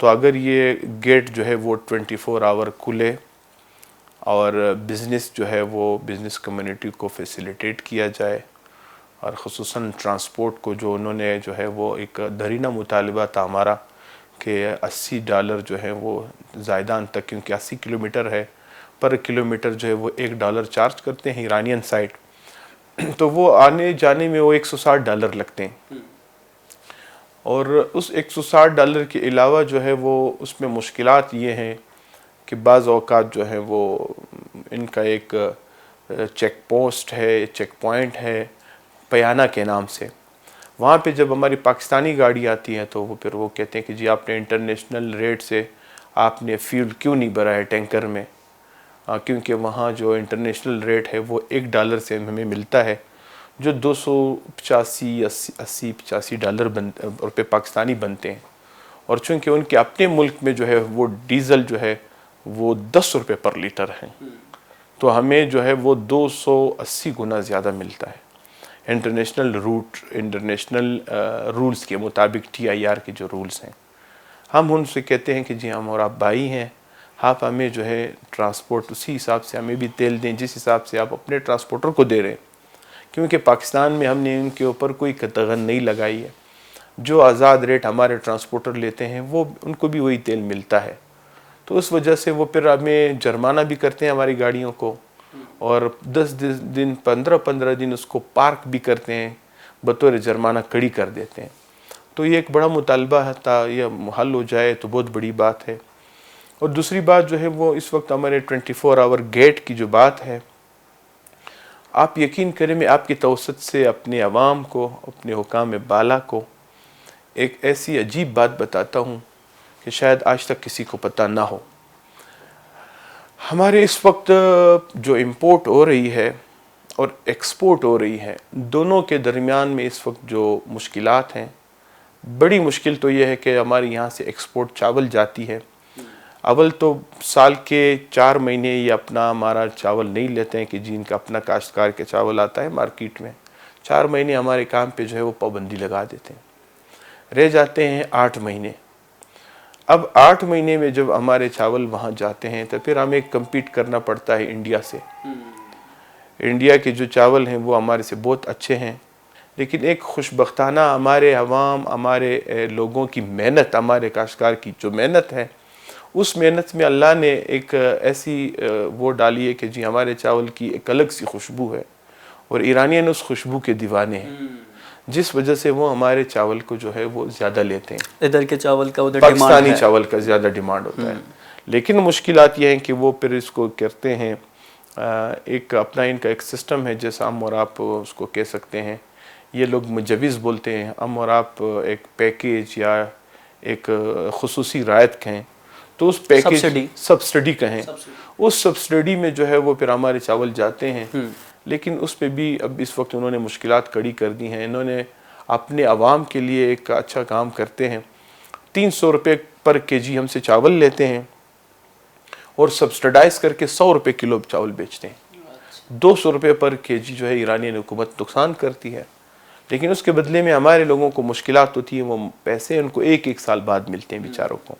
تو اگر یہ گیٹ جو ہے وہ 24 آور کھلے اور بزنس جو ہے وہ بزنس کمیونٹی کو فیسیلیٹیٹ کیا جائے، اور خصوصاً ٹرانسپورٹ کو جو انہوں نے جو ہے وہ ایک درینہ مطالبہ تھا ہمارا کہ $80 جو ہے وہ زائدان تک، کیونکہ 80 کلومیٹر ہے، پر کلومیٹر جو ہے وہ $1 چارج کرتے ہیں ایرانین سائڈ، تو وہ آنے جانے میں وہ $160 لگتے ہیں، اور اس $160 کے علاوہ جو ہے وہ اس میں مشکلات یہ ہیں کہ بعض اوقات جو ہے وہ ان کا ایک چیک پوسٹ ہے، چیک پوائنٹ ہے پیانہ کے نام سے، وہاں پہ جب ہماری پاکستانی گاڑی آتی ہے تو وہ پھر وہ کہتے ہیں کہ جی آپ نے انٹرنیشنل ریٹ سے آپ نے فیول کیوں نہیں بھرا ہے ٹینکر میں، کیونکہ وہاں جو انٹرنیشنل ریٹ ہے وہ $1 سے ہمیں ملتا ہے، جو $285 روپے پاکستانی بنتے ہیں، اور چونکہ ان کے اپنے ملک میں جو ہے وہ ڈیزل جو ہے وہ $10 پر لیٹر ہے، تو ہمیں جو ہے وہ 280 گنا زیادہ ملتا ہے انٹرنیشنل رولز کے مطابق، TIR کے جو رولز ہیں۔ ہم ان سے کہتے ہیں کہ جی ہم اور آپ بھائی ہیں، آپ ہمیں جو ہے ٹرانسپورٹ اسی حساب سے ہمیں بھی تیل دیں جس حساب سے آپ اپنے ٹرانسپورٹر کو دے رہے ہیں، کیونکہ پاکستان میں ہم نے ان کے اوپر کوئی قطغن نہیں لگائی ہے، جو آزاد ریٹ ہمارے ٹرانسپورٹر لیتے ہیں وہ ان کو بھی وہی تیل ملتا ہے، تو اس وجہ سے وہ پھر ہمیں جرمانہ بھی کرتے ہیں ہماری گاڑیوں کو، اور 10 دن 15 دن اس کو پارک بھی کرتے ہیں، بطور جرمانہ کڑی کر دیتے ہیں۔ تو یہ ایک بڑا مطالبہ تھا، یہ حل ہو جائے تو بہت بڑی بات ہے۔ اور دوسری بات جو ہے وہ اس وقت ہمارے 24 آور گیٹ کی جو بات ہے، آپ یقین کریں میں آپ کی توسط سے اپنے عوام کو، اپنے حکام بالا کو ایک ایسی عجیب بات بتاتا ہوں کہ شاید آج تک کسی کو پتہ نہ ہو۔ ہمارے اس وقت جو امپورٹ ہو رہی ہے اور ایکسپورٹ ہو رہی ہے، دونوں کے درمیان میں اس وقت جو مشکلات ہیں، بڑی مشکل تو یہ ہے کہ ہمارے یہاں سے ایکسپورٹ چاول جاتی ہے، اول تو سال کے 4 مہینے یہ اپنا ہمارا چاول نہیں لیتے ہیں کہ جن کا اپنا کاشتکار کے چاول آتا ہے مارکیٹ میں، 4 مہینے ہمارے کام پہ جو ہے وہ پابندی لگا دیتے ہیں، رہ جاتے ہیں 8 مہینے۔ اب 8 مہینے میں جب ہمارے چاول وہاں جاتے ہیں تو پھر ہمیں کمپیٹ کرنا پڑتا ہے انڈیا سے۔ انڈیا کے جو چاول ہیں وہ ہمارے سے بہت اچھے ہیں، لیکن ایک خوش بختانہ ہمارے عوام، ہمارے لوگوں کی محنت، ہمارے کاشتکار کی جو محنت ہے، اس محنت میں اللہ نے ایک ایسی وہ ڈالی ہے کہ جی ہمارے چاول کی ایک الگ سی خوشبو ہے، اور ایرانین اس خوشبو کے دیوانے ہیں، جس وجہ سے وہ ہمارے چاول کو جو ہے وہ زیادہ لیتے ہیں۔ ادھر کے چاول کا ادھر ڈیمانڈ ہے، پاکستانی چاول کا زیادہ ڈیمانڈ ہوتا ہے، لیکن مشکلات یہ ہیں کہ وہ پھر اس کو کرتے ہیں، ایک اپنا ان کا ایک سسٹم ہے، جیسا ہم اور آپ اس کو کہہ سکتے ہیں، یہ لوگ مجوز بولتے ہیں، ہم اور آپ ایک پیکیج یا ایک خصوصی رعایت کہیں تو اس پیکیج سبسڈی کہیں، اس سبسڈی میں جو ہے وہ پھر ہمارے چاول جاتے ہیں، لیکن اس پہ بھی اب اس وقت انہوں نے مشکلات کڑی کر دی ہیں۔ انہوں نے اپنے عوام کے لیے ایک اچھا کام کرتے ہیں، 300 روپے پر کیجی ہم سے چاول لیتے ہیں اور سبسڈائز کر کے 100 روپے کلو چاول بیچتے ہیں، 200 روپے پر کیجی جو ہے ایرانی حکومت نقصان کرتی ہے، لیکن اس کے بدلے میں ہمارے لوگوں کو مشکلات ہوتی ہیں، وہ پیسے ان کو ایک سال بعد ملتے ہیں بیچاروں کو۔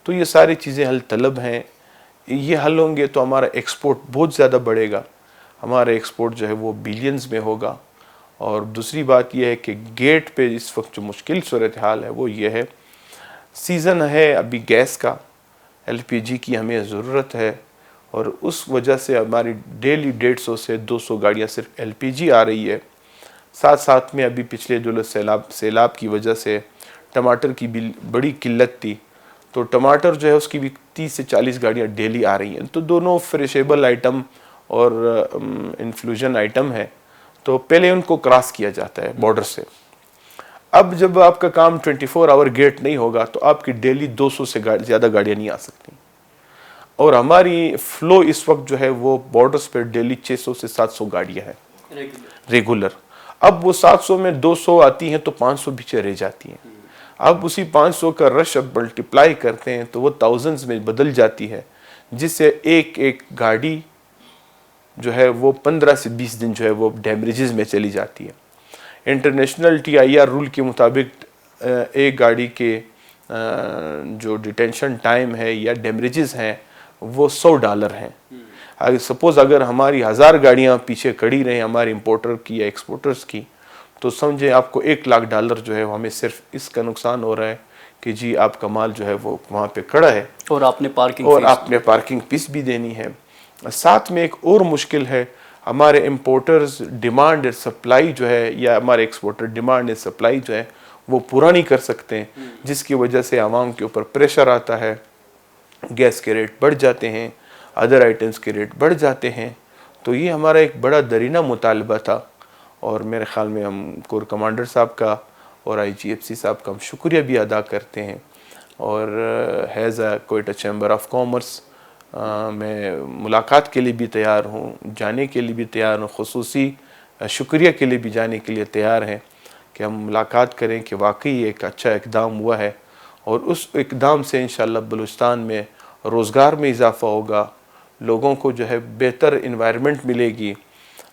تو یہ ساری چیزیں حل طلب ہیں، یہ حل ہوں گے تو ہمارا ایکسپورٹ بہت زیادہ بڑھے گا، ہمارا ایکسپورٹ جو ہے وہ بلینز میں ہوگا۔ اور دوسری بات یہ ہے کہ گیٹ پہ اس وقت جو مشکل صورتحال ہے وہ یہ ہے، سیزن ہے ابھی گیس کا، LPG کی ہمیں ضرورت ہے، اور اس وجہ سے ہماری ڈیلی 150 سے 200 گاڑیاں صرف LPG آ رہی ہے، ساتھ میں ابھی پچھلے جو سیلاب کی وجہ سے ٹماٹر کی بھی بڑی قلت تھی، تو ٹماٹر جو ہے اس کی بھی 30 سے 40 گاڑیاں ڈیلی آ رہی ہیں، تو دونوں فریشیبل آئٹم اور انفلوژن آئٹم ہے، تو پہلے ان کو کراس کیا جاتا ہے بارڈر سے۔ اب جب آپ کا کام 24 آور گیٹ نہیں ہوگا تو آپ کی ڈیلی 200 سے زیادہ گاڑیاں نہیں آ سکتی، اور ہماری فلو اس وقت جو ہے وہ بارڈرز پر ڈیلی 600 سے 700 گاڑیاں ہیں ریگولر۔ اب وہ 700 میں 200 آتی ہیں تو 500 پیچھے رہ جاتی ہیں، اب اسی 500 کا رش اب ملٹیپلائی کرتے ہیں تو وہ تھاؤزنز میں بدل جاتی ہے، جس سے ایک گاڑی جو ہے وہ 15 سے 20 دن جو ہے وہ ڈیمیجز میں چلی جاتی ہے۔ انٹرنیشنل TIR رول کے مطابق ایک گاڑی کے جو ڈیٹینشن ٹائم ہے یا ڈیمریجز ہیں وہ $100 ہیں. اگر سپوز اگر ہماری 1000 گاڑیاں پیچھے کھڑی رہیں ہماری امپورٹر کی یا ایکسپورٹرز کی, تو سمجھیں آپ کو $1,00,000 جو ہے ہمیں صرف اس کا نقصان ہو رہا ہے کہ جی آپ کا مال جو ہے وہ وہاں پہ کھڑا ہے اور آپ نے پارکنگ فیس بھی دینی ہے. ساتھ میں ایک اور مشکل ہے, ہمارے امپورٹرز ڈیمانڈ اور سپلائی جو ہے یا ہمارے ایکسپورٹر ڈیمانڈ اور سپلائی جو ہے وہ پورا نہیں کر سکتے, جس کی وجہ سے عوام کے اوپر پریشر آتا ہے, گیس کے ریٹ بڑھ جاتے ہیں, ادر آئٹمس کے ریٹ بڑھ جاتے ہیں. تو یہ ہمارا ایک بڑا درینہ مطالبہ تھا, اور میرے خیال میں ہم کور کمانڈر صاحب کا اور IGFC صاحب کا ہم شکریہ بھی ادا کرتے ہیں. اور as a Quetta chamber of commerce میں ملاقات کے لیے بھی تیار ہوں, جانے کے لیے بھی تیار ہوں, خصوصی شکریہ کے لیے بھی جانے کے لیے تیار ہیں کہ ہم ملاقات کریں کہ واقعی ایک اچھا اقدام ہوا ہے, اور اس اقدام سے انشاءاللہ بلوچستان میں روزگار میں اضافہ ہوگا, لوگوں کو جو ہے بہتر انوائرمنٹ ملے گی,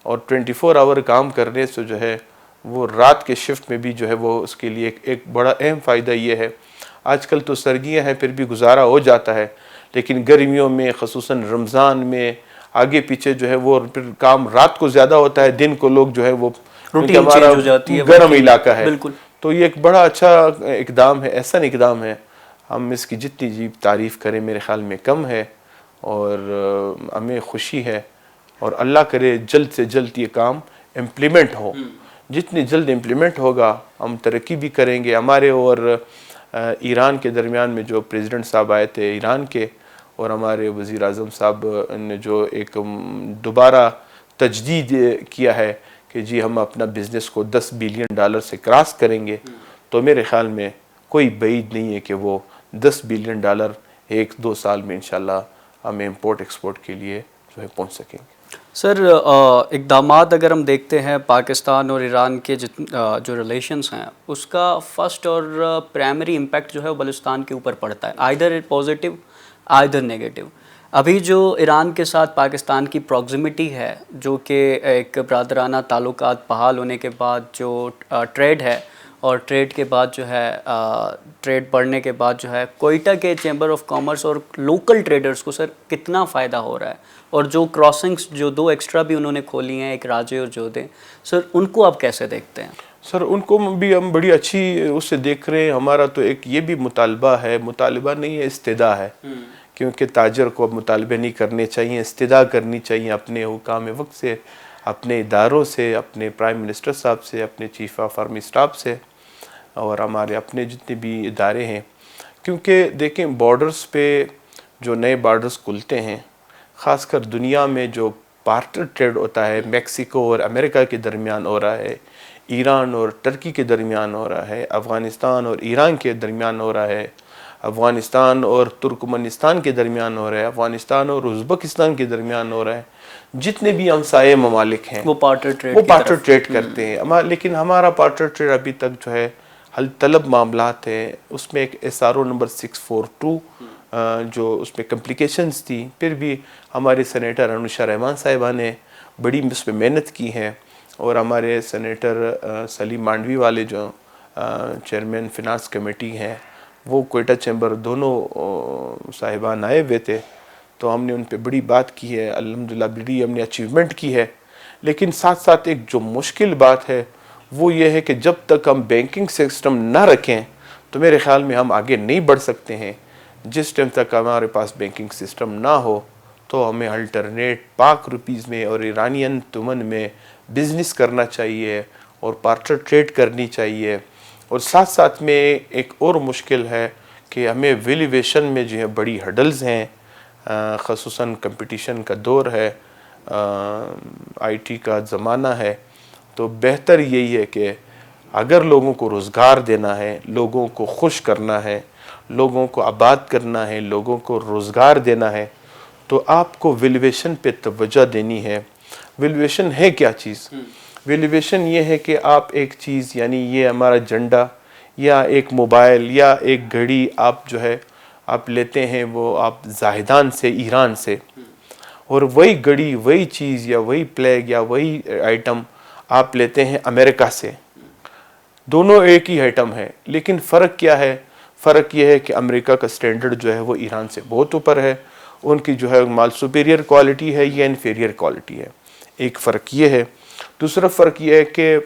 اور 24 آور کام کرنے سے جو ہے وہ رات کے شفٹ میں بھی جو ہے وہ اس کے لیے ایک بڑا اہم فائدہ یہ ہے. آج کل تو سردیاں ہیں پھر بھی گزارا ہو جاتا ہے, لیکن گرمیوں میں خصوصاً رمضان میں آگے پیچھے جو ہے وہ پھر کام رات کو زیادہ ہوتا ہے, دن کو لوگ جو ہے وہ روٹین ہمارا چینج ہو جاتی ہے, گرم علاقہ ہے. بالکل. تو یہ ایک بڑا اچھا اقدام ہے, احسن اقدام ہے, ہم اس کی جتنی جی تعریف کریں میرے خیال میں کم ہے, اور ہمیں خوشی ہے, اور اللہ کرے جلد سے جلد یہ کام امپلیمنٹ ہو. جتنی جلد امپلیمنٹ ہوگا ہم ترقی بھی کریں گے. ہمارے اور ایران کے درمیان میں جو پریزیڈنٹ صاحب آئے تھے ایران کے, اور ہمارے وزیر اعظم صاحب نے جو ایک دوبارہ تجدید کیا ہے کہ جی ہم اپنا بزنس کو $10 بلین سے کراس کریں گے, تو میرے خیال میں کوئی بعید نہیں ہے کہ وہ $10 بلین 1-2 سال میں انشاءاللہ ہمیں امپورٹ ایکسپورٹ کے لیے جو ہے پہنچ سکیں گے. سر اقدامات اگر ہم دیکھتے ہیں پاکستان اور ایران کے جو ریلیشنز ہیں اس کا فرسٹ اور پرائمری امپیکٹ جو ہے وہ بلوچستان کے اوپر پڑتا ہے, آئدر پازیٹیو آئدر نیگیٹو. ابھی جو ایران کے ساتھ پاکستان کی پروگزیمیٹی ہے, جو کہ ایک برادرانہ تعلقات بحال ہونے کے بعد جو ٹریڈ ہے, اور ٹریڈ کے بعد جو ہے ٹریڈ بڑھنے کے بعد جو ہے کوئٹہ کے چیمبر آف کامرس اور لوکل ٹریڈرز کو سر کتنا فائدہ ہو رہا ہے, اور جو کراسنگز جو 2 ایکسٹرا بھی انہوں نے کھولی ہیں, ایک راجے اور جودے, سر ان کو آپ کیسے دیکھتے ہیں؟ سر ان کو بھی ہم بڑی اچھی اس سے دیکھ رہے ہیں. ہمارا تو ایک یہ بھی مطالبہ نہیں ہے, استدعا ہے, کیونکہ تاجر کو اب مطالبے نہیں کرنے چاہیے, استدعا کرنی چاہیے اپنے حکام وقت سے, اپنے اداروں سے, اپنے پرائم منسٹر صاحب سے, اپنے چیف آف آرمی اسٹاف سے, اور ہمارے اپنے جتنے بھی ادارے ہیں. کیونکہ دیکھیں بارڈرز پہ جو نئے بارڈرز کھلتے ہیں, خاص کر دنیا میں جو بارٹر ٹریڈ ہوتا ہے میکسیکو اور امریکہ کے درمیان ہو رہا ہے, ایران اور ترکی کے درمیان ہو رہا ہے, افغانستان اور ایران کے درمیان ہو رہا ہے, افغانستان اور ترکمنستان کے درمیان ہو رہا ہے, افغانستان اور ازبکستان کے درمیان ہو رہا ہے, جتنے بھی ہمسائے ممالک ہیں وہ پارٹر ٹریڈ کرتے ہیں. لیکن ہمارا پارٹر ٹریڈ ابھی تک جو ہے حل طلب معاملات ہیں. اس میں ایک SRO نمبر 642 جو اس میں کمپلیکیشنز تھی, پھر بھی ہمارے سینیٹر انوشا رحمان صاحبہ نے بڑی اس پہ محنت کی ہے, اور ہمارے سینیٹر سلیم مانڈوی والے جو چیئرمین فنانس کمیٹی ہیں وہ کوئٹہ چیمبر دونوں صاحبان آئے ہوئے تھے, تو ہم نے ان پہ بڑی بات کی ہے. الحمدللہ بڑی ہم نے اچیومنٹ کی ہے. لیکن ساتھ ساتھ ایک جو مشکل بات ہے وہ یہ ہے کہ جب تک ہم بینکنگ سسٹم نہ رکھیں تو میرے خیال میں ہم آگے نہیں بڑھ سکتے ہیں. جس ٹائم تک ہمارے پاس بینکنگ سسٹم نہ ہو تو ہمیں الٹرنیٹ پاک روپیز میں اور ایرانین تمن میں بزنس کرنا چاہیے, اور پارٹر ٹریڈ کرنی چاہیے. اور ساتھ ساتھ میں ایک اور مشکل ہے کہ ہمیں ویلیویشن میں جو ہے بڑی ہڈلز ہیں, خصوصاً کمپٹیشن کا دور ہے, IT کا زمانہ ہے. تو بہتر یہی ہے کہ اگر لوگوں کو روزگار دینا ہے, لوگوں کو خوش کرنا ہے, لوگوں کو آباد کرنا ہے, لوگوں کو روزگار دینا ہے, تو آپ کو ویلیویشن پہ توجہ دینی ہے. ویلیویشن ہے کیا چیز؟ ویلیویشن یہ ہے کہ آپ ایک چیز, یعنی یہ ہمارا جھنڈا یا ایک موبائل یا ایک گھڑی آپ جو ہے آپ لیتے ہیں وہ آپ زاہدان سے, ایران سے, اور وہی گھڑی, وہی چیز یا وہی فلیگ یا وہی آئٹم آپ لیتے ہیں امریکہ سے. دونوں ایک ہی آئٹم ہے, لیکن فرق کیا ہے؟ فرق یہ ہے کہ امریکہ کا سٹینڈرڈ جو ہے وہ ایران سے بہت اوپر ہے، ان کی جو ہے مال سپیریئر کوالٹی ہے یا انفیریئر کوالٹی ہے، ایک فرق یہ ہے۔ دوسرا فرق یہ ہے کہ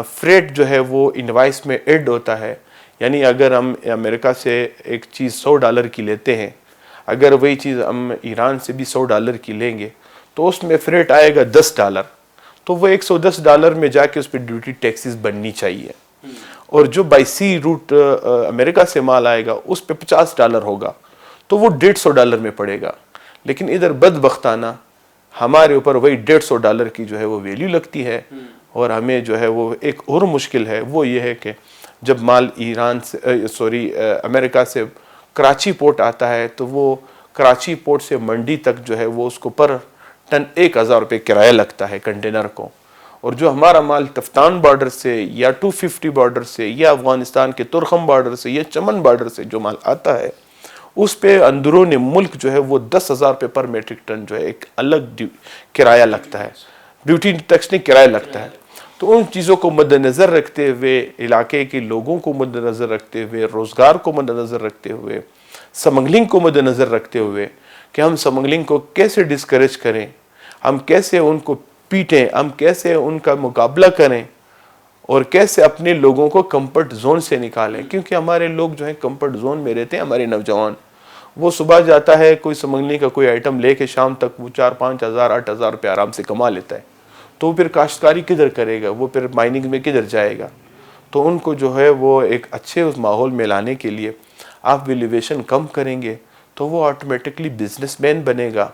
فریٹ جو ہے وہ انوائس میں ایڈ ہوتا ہے، یعنی اگر ہم امریکہ سے ایک چیز $100 کی لیتے ہیں، اگر وہی چیز ہم ایران سے بھی $100 کی لیں گے تو اس میں فریٹ آئے گا $10، تو وہ $110 میں جا کے اس پہ ڈیوٹی ٹیکسز بننی چاہیے، اور جو بائی سی روٹ امریکہ سے مال آئے گا اس پہ $50 ہوگا، تو وہ $150 میں پڑے گا۔ لیکن ادھر بدبختانہ ہمارے اوپر وہی $150 کی جو ہے وہ ویلیو لگتی ہے، اور ہمیں جو ہے وہ ایک اور مشکل ہے، وہ یہ ہے کہ جب مال ایران سے امریکہ سے کراچی پورٹ آتا ہے تو وہ کراچی پورٹ سے منڈی تک جو ہے وہ اس کو پر ٹن $1000 کرایہ لگتا ہے کنٹینر کو، اور جو ہمارا مال تفتان بارڈر سے یا 250 بارڈر سے یا افغانستان کے ترخم بارڈر سے یا چمن بارڈر سے جو مال آتا ہے اس پہ اندرون ملک جو ہے وہ $10,000 پر میٹرک ٹن جو ہے ایک الگ کرایہ لگتا ہے، ڈیوٹی ٹیکس نہیں کرایہ لگتا ہے۔ تو ان چیزوں کو مد نظر رکھتے ہوئے، علاقے کے لوگوں کو مد نظر رکھتے ہوئے، روزگار کو مد نظر رکھتے ہوئے، سمگلنگ کو مد نظر رکھتے ہوئے کہ ہم سمگلنگ کو کیسے ڈسکریج کریں، ہم کیسے ان کو پیٹیں، ہم کیسے ان کا مقابلہ کریں، اور کیسے اپنے لوگوں کو کمفرٹ زون سے نکالیں، کیونکہ ہمارے لوگ جو ہیں کمفرٹ زون میں رہتے ہیں۔ ہمارے نوجوان وہ صبح جاتا ہے کوئی سمگلنگ کا کوئی آئٹم لے کے، شام تک وہ 4-5 ہزار 8,000 روپے آرام سے کما لیتا ہے، تو وہ پھر کاشتکاری کدھر کرے گا، وہ پھر مائننگ میں کدھر جائے گا؟ تو ان کو جو ہے وہ ایک اچھے اس ماحول میں لانے کے لیے آپ ویلیویشن کم کریں گے تو وہ آٹومیٹکلی بزنس مین بنے گا۔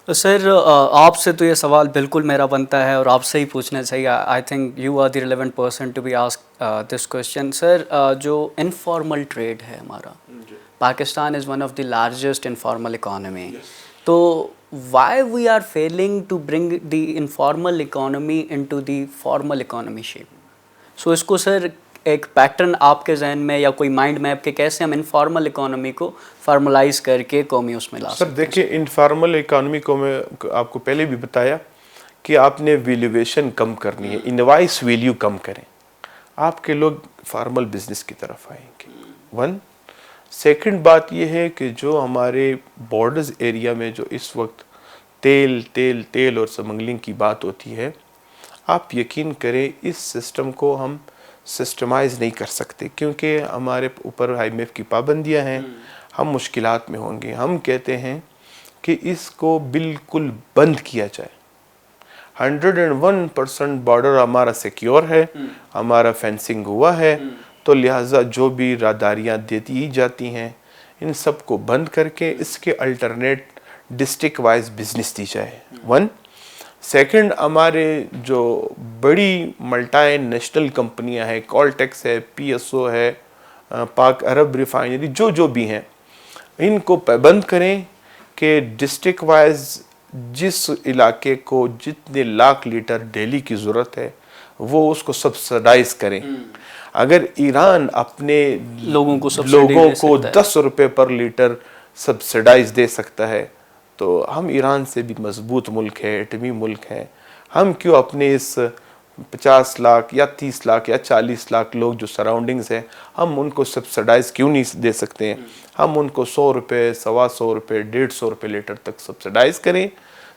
سر آپ سے تو یہ سوال بالکل میرا بنتا ہے اور آپ سے ہی پوچھنا چاہیے، I think you are the relevant person to be ask this question. Sir جو انفارمل ٹریڈ ہے ہمارا، Pakistan is one of the largest informal economy, تو why we are feeling to bring the informal economy into the formal economy shape? So اس کو sir ایک pattern آپ کے ذہن میں یا کوئی مائنڈ میپ کہ کیسے ہم انفارمل اکانومی کو فارملائز کر کے قومی اس میں لا سکتے ہیں؟ سر دیکھیں، انفارمل اکانومی کو میں آپ کو پہلے بھی بتایا کہ آپ نے ویلیویشن کم کرنی ہے، انوائس ویلیو کم کریں، آپ کے لوگ فارمل بزنس کی طرف آئیں گے۔ سیکنڈ بات یہ ہے کہ جو ہمارے بارڈرز ایریا میں جو اس وقت تیل اور سمگلنگ کی بات ہوتی ہے، آپ یقین کریں اس سسٹم کو ہم سسٹمائز نہیں کر سکتے، کیونکہ ہمارے اوپر IMF کی پابندیاں ہیں، ہم مشکلات میں ہوں گے۔ ہم کہتے ہیں کہ اس کو بالکل بند کیا جائے، 101% بارڈر ہمارا سیکیور ہے، ہمارا فینسنگ ہوا ہے، تو لہٰذا جو بھی راہداریاں دیتی جاتی ہیں ان سب کو بند کر کے اس کے الٹرنیٹ ڈسٹرکٹ وائز بزنس دی جائے۔ سیکنڈ، ہمارے جو بڑی ملٹی نیشنل کمپنیاں ہیں، کالٹیکس ہے، PSO ہے، پاک عرب ریفائنری، جو بھی ہیں، ان کو پابند کریں کہ ڈسٹرکٹ وائز جس علاقے کو جتنے لاکھ لیٹر ڈیلی کی ضرورت ہے وہ اس کو سبسڈائز کریں۔ اگر ایران اپنے لوگوں کو $10 پر لیٹر سبسڈائز دے سکتا ہے تو ہم ایران سے بھی مضبوط ملک ہے، ایٹمی ملک ہے، ہم کیوں اپنے اس 50 لاکھ یا 30 لاکھ یا 40 لاکھ لوگ جو سراؤنڈنگز ہیں ہم ان کو سبسڈائز کیوں نہیں دے سکتے ہیں؟ ہم ان کو $100، $125، $150 لیٹر تک سبسڈائز کریں،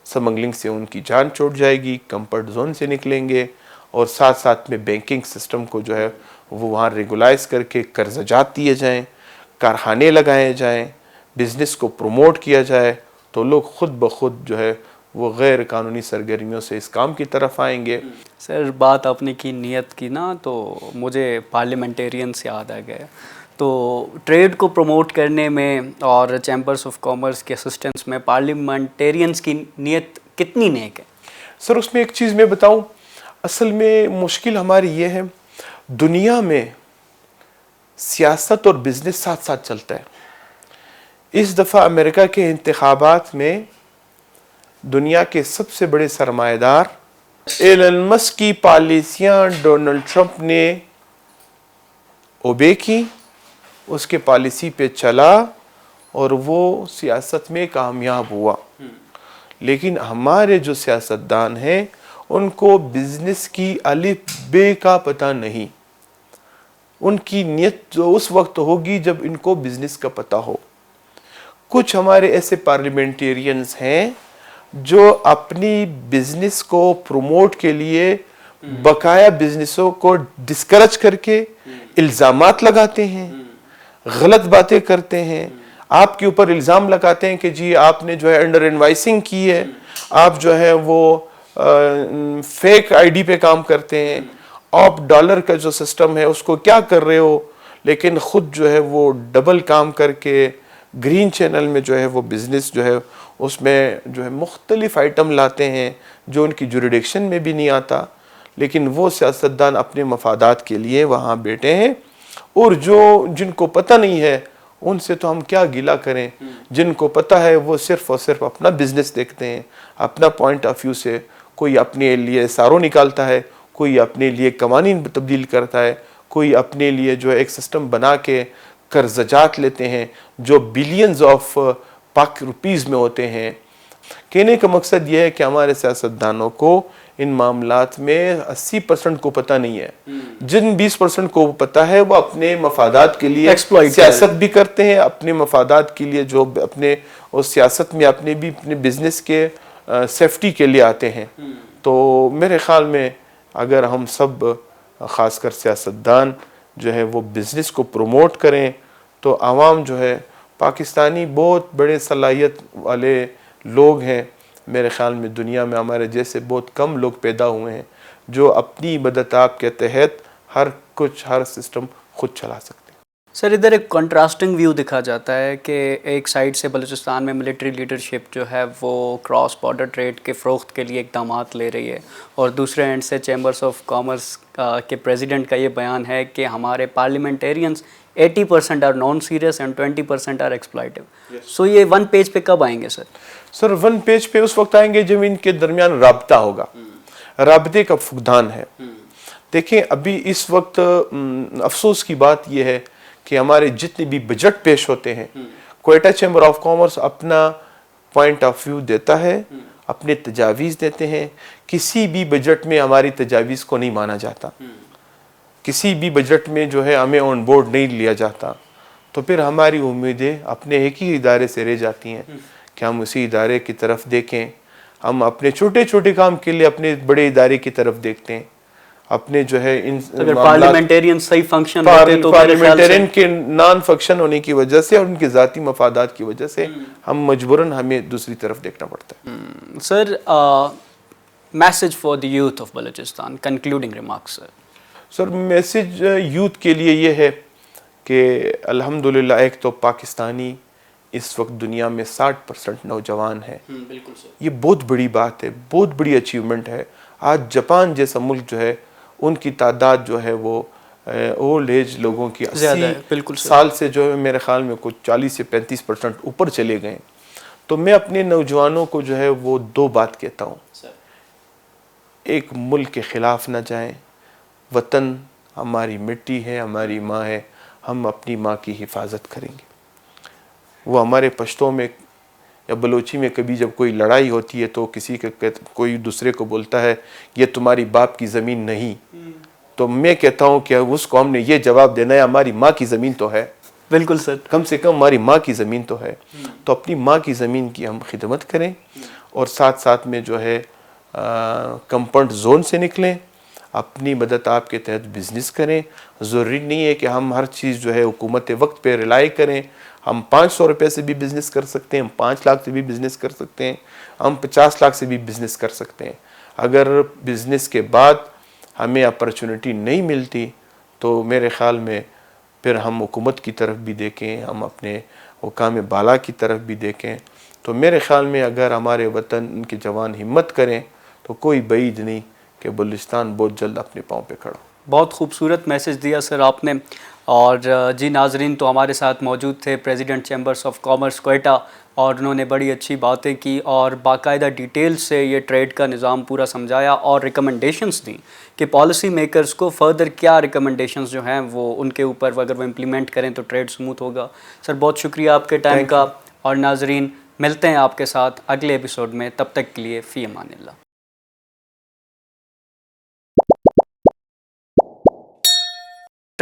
سمگلنگ سے ان کی جان چھوٹ جائے گی، کمفرٹ زون سے نکلیں گے، اور ساتھ ساتھ میں بینکنگ سسٹم کو جو ہے وہ وہاں ریگولائز کر کے قرض جات دیے جائیں، کارخانے لگائے جائیں، بزنس کو پروموٹ کیا جائے، تو لوگ خود بخود جو ہے وہ غیر قانونی سرگرمیوں سے اس کام کی طرف آئیں گے۔ سر بات آپ نے کی نیت کی نا، تو مجھے پارلیمنٹیرینس یاد آ گئے، تو ٹریڈ کو پروموٹ کرنے میں اور چیمبرز آف کامرس کے اسسٹنس میں پارلیمنٹیرینس کی نیت کتنی نیک ہے؟ سر اس میں ایک چیز میں بتاؤں، اصل میں مشکل ہماری یہ ہے، دنیا میں سیاست اور بزنس ساتھ ساتھ چلتا ہے۔ اس دفعہ امریکہ کے انتخابات میں دنیا کے سب سے بڑے سرمایہ دار ایلن مسک کی پالیسیاں ڈونلڈ ٹرمپ نے اوبے کی، اس کے پالیسی پہ چلا اور وہ سیاست میں کامیاب ہوا۔ لیکن ہمارے جو سیاستدان ہیں ان کو بزنس کی الف بے کا پتہ نہیں، ان کی نیت جو اس وقت ہوگی جب ان کو بزنس کا پتہ ہو. کچھ ہمارے ایسے پارلیمنٹیرینز ہیں جو اپنی بزنس کو پروموٹ کے لیے بقایا بزنسوں کو ڈسکرج کر کے الزامات لگاتے ہیں, غلط باتیں کرتے ہیں, آپ کے اوپر الزام لگاتے ہیں کہ جی آپ نے جو ہے انڈر انوائسنگ کی ہے, آپ جو ہے وہ فیک آئی ڈی پہ کام کرتے ہیں, آپ ڈالر کا جو سسٹم ہے اس کو کیا کر رہے ہو, لیکن خود جو ہے وہ ڈبل کام کر کے گرین چینل میں جو ہے وہ بزنس جو ہے اس میں جو ہے مختلف آئٹم لاتے ہیں جو ان کی جوریڈکشن میں بھی نہیں آتا, لیکن وہ سیاستدان اپنے مفادات کے لیے وہاں بیٹھے ہیں. اور جن کو پتہ نہیں ہے ان سے تو ہم کیا گلہ کریں, جن کو پتہ ہے وہ صرف اور صرف اپنا بزنس دیکھتے ہیں, اپنا پوائنٹ آف ویو سے. کوئی اپنے لیے ساروں نکالتا ہے, کوئی اپنے لیے قوانین تبدیل کرتا ہے, کوئی اپنے لیے جو ہے ایک سسٹم بنا کے قرضجات لیتے ہیں جو بلینز آف پاک روپیز میں ہوتے ہیں. کہنے کا مقصد یہ ہے کہ ہمارے سیاستدانوں کو ان معاملات میں 80% کو پتہ نہیں ہے. جن 20% کو پتہ ہے وہ اپنے مفادات کے لیے سیاست بھی کرتے ہیں, اپنے مفادات کے لیے جو اپنے اس سیاست میں اپنے بزنس کے سیفٹی کے لیے آتے ہیں. تو میرے خیال میں اگر ہم سب خاص کر سیاستدان جو ہے وہ بزنس کو پروموٹ کریں تو عوام جو ہے پاکستانی بہت بڑے صلاحیت والے لوگ ہیں. میرے خیال میں دنیا میں ہمارے جیسے بہت کم لوگ پیدا ہوئے ہیں جو اپنی مدتاب کے تحت ہر سسٹم خود چلا سکتے ہیں. سر ادھر ایک کنٹراسٹنگ ویو دکھا جاتا ہے کہ ایک سائڈ سے بلوچستان میں ملٹری لیڈرشپ جو ہے وہ کراس بارڈر ٹریڈ کے فروخت کے لیے اقدامات لے رہی ہے, اور دوسرے اینڈ سے چیمبرز آف کامرس کے پریزیڈنٹ کا یہ بیان ہے کہ ہمارے parliamentarians 80% are non serious and 20% are exploitative. So یہ ون پیج پہ کب آئیں گے سر؟ سر ون پیج پہ اس وقت آئیں گے جب ان کے درمیان رابطہ ہوگا, رابطے کا فقدان ہے. دیکھیں ابھی اس وقت افسوس کی بات یہ ہے کہ ہمارے جتنے بھی بجٹ پیش ہوتے ہیں کوئٹہ چیمبر آف کامرس اپنا پوائنٹ آف ویو دیتا ہے, اپنے تجاویز دیتے ہیں. کسی بھی بجٹ میں ہماری تجاویز کو نہیں مانا جاتا, کسی بھی بجٹ میں جو ہے ہمیں آن بورڈ نہیں لیا جاتا. تو پھر ہماری امیدیں اپنے ایک ہی ادارے سے رہ جاتی ہیں کہ ہم اسی ادارے کی طرف دیکھیں. ہم اپنے چھوٹے چھوٹے کام کے لیے اپنے بڑے ادارے کی طرف دیکھتے ہیں. اپنے جو ہے اگر پارلیمنٹیرین صحیح فنکشن ہوتے تو پارلیمنٹیرین کے نان فنکشن ہونے کی وجہ سے اور ان کے ذاتی مفادات کی وجہ سے ہم مجبوراً ہمیں دوسری طرف دیکھنا پڑتا ہے. Sir message for the youth of Balochistan, concluding remarks sir. Sir message youth کے لیے یہ ہے کہ الحمدللہ ایک تو پاکستانی اس وقت دنیا میں 60% نوجوان ہے. بالکل سر, یہ بہت بڑی بات ہے, بہت بڑی اچیومنٹ ہے. آج جاپان جیسا ملک جو ہے ان کی تعداد جو ہے وہ اولڈ ایج لوگوں کی 80 سال سے جو ہے میرے خیال میں کچھ 40 سے 35% اوپر چلے گئے. تو میں اپنے نوجوانوں کو جو ہے وہ 2 بات کہتا ہوں. ایک, ملک کے خلاف نہ جائیں. وطن ہماری مٹی ہے, ہماری ماں ہے, ہم اپنی ماں کی حفاظت کریں گے. وہ ہمارے پشتوں میں یا بلوچی میں کبھی جب کوئی لڑائی ہوتی ہے تو کوئی دوسرے کو بولتا ہے یہ تمہاری باپ کی زمین نہیں. تو میں کہتا ہوں کہ اس قوم نے یہ جواب دینا ہے ہماری ماں کی زمین تو ہے. بالکل سر, کم سے کم ہماری ماں کی زمین تو ہے. تو اپنی ماں کی زمین کی ہم خدمت کریں اور ساتھ ساتھ میں جو ہے کمفرٹ زون سے نکلیں, اپنی مدد آپ کے تحت بزنس کریں. ضروری نہیں ہے کہ ہم ہر چیز جو ہے حکومت وقت پہ ریلائی کریں. ہم 500 روپے سے بھی بزنس کر سکتے ہیں, ہم 5 لاکھ سے بھی بزنس کر سکتے ہیں, ہم 50 لاکھ سے بھی بزنس کر سکتے ہیں. اگر بزنس کے بعد ہمیں اپرچونٹی نہیں ملتی تو میرے خیال میں پھر ہم حکومت کی طرف بھی دیکھیں, ہم اپنے حکام بالا کی طرف بھی دیکھیں. تو میرے خیال میں اگر ہمارے وطن کے جوان ہمت کریں تو کوئی بعید نہیں کہ بلوچستان بہت جلد اپنے پاؤں پہ کھڑا. بہت خوبصورت میسج دیا سر آپ نے. اور جی ناظرین, تو ہمارے ساتھ موجود تھے president chambers of commerce Quetta, اور انہوں نے بڑی اچھی باتیں کی اور باقاعدہ ڈیٹیل سے یہ ٹریڈ کا نظام پورا سمجھایا اور ریکمنڈیشنز دیں کہ پالیسی میکرز کو فردر کیا ریکمنڈیشنز جو ہیں وہ ان کے اوپر اگر وہ امپلیمنٹ کریں تو ٹریڈ سموتھ ہوگا. سر بہت شکریہ آپ کے ٹائم کا. اور ناظرین, ملتے ہیں آپ کے ساتھ اگلے ایپیسوڈ میں, تب تک کے لیے فی امان اللہ.